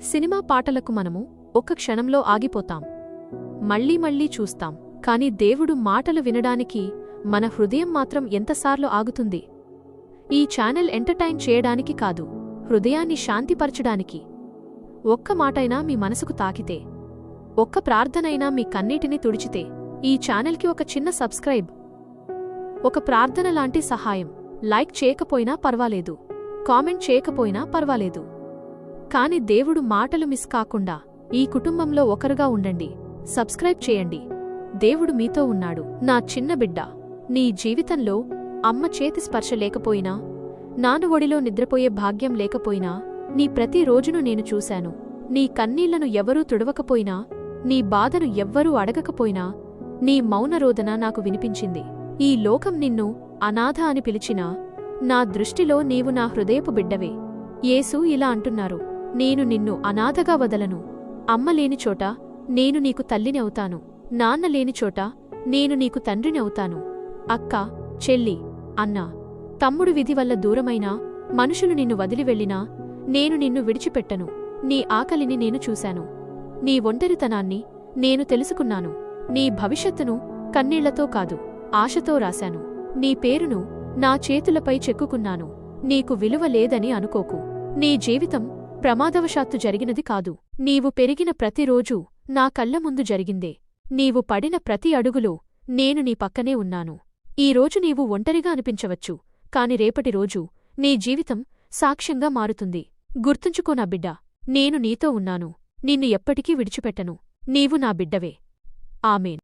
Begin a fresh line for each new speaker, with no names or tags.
Cinema పాటలకు మనము ఒక్క క్షణంలో ఆగిపోతాం. మళ్ళీ మళ్ళీ చూస్తాం. కాని దేవుడు మాటలు వినడానికి మన హృదయం మాత్రం ఎంతసార్లు ఆగుతుంది? ఈ ఛానల్ ఎంటర్టైన్ చేయడానికి కాదు, హృదయాన్ని శాంతిపరచడానికి. ఒక్క మాటైనా మీ మనసుకు తాకితే, ఒక్క ప్రార్థనైనా మీ కన్నీటిని తుడిచితే, ఈ ఛానల్కి ఒక చిన్న సబ్స్క్రైబ్, ఒక ప్రార్థన లాంటి సహాయం. లైక్ చేయకపోయినా పర్వాలేదు, కామెంట్ చేయకపోయినా పర్వాలేదు, కాని దేవుడు మాటలు మిస్ కాకుండా ఈ కుటుంబంలో ఒకరుగా ఉండండి. సబ్స్క్రైబ్ చేయండి. దేవుడు మీతో ఉన్నాడు. నా చిన్న బిడ్డ, నీ జీవితంలో అమ్మ చేతి స్పర్శ లేకపోయినా, నాన్న ఒడిలో నిద్రపోయే భాగ్యం లేకపోయినా, నీ ప్రతి రోజును నేను చూశాను. నీ కన్నీళ్లను ఎవరూ తుడవకపోయినా, నీ బాధను ఎవ్వరూ అడగకపోయినా, నీ మౌనరోదన నాకు వినిపించింది. ఈ లోకం నిన్ను అనాథ అని పిలిచినా, నా దృష్టిలో నీవు నా హృదయపు బిడ్డవే. యేసు ఇలా అంటున్నారు, నేను నిన్ను అనాథగా వదలను. అమ్మ లేని చోట నేను నీకు తల్లిని అవుతాను. నాన్న లేని చోట నేను నీకు తండ్రిని అవుతాను. అక్క, చెల్లి, అన్న, తమ్ముడు విధి వల్ల దూరమైనా, మనుషులు నిన్ను వదిలి వెళ్ళినా, నేను నిన్ను విడిచిపెట్టను. నీ ఆకలిని నేను చూశాను. నీ ఒంటరితనాన్ని నేను తెలుసుకున్నాను. నీ భవిష్యత్తును కన్నీళ్లతో కాదు, ఆశతో రాశాను. నీ పేరును నా చేతులపై చెక్కుకున్నాను. నీకు విలువ లేదని అనుకోకు. నీ జీవితం ప్రమాదవశాత్తు జరిగినది కాదు. నీవు పెరిగిన ప్రతిరోజూ నా కళ్ల ముందు జరిగిందే. నీవు పడిన ప్రతి అడుగులో నేను నీ పక్కనే ఉన్నాను. ఈరోజు నీవు ఒంటరిగా అనిపించవచ్చు, కాని రేపటి రోజు నీ జీవితం సాక్ష్యంగా మారుతుంది. గుర్తుంచుకో నా బిడ్డా, నేను నీతో ఉన్నాను. నిన్ను ఎప్పటికీ విడిచిపెట్టను. నీవు నా బిడ్డవే. ఆమేన్.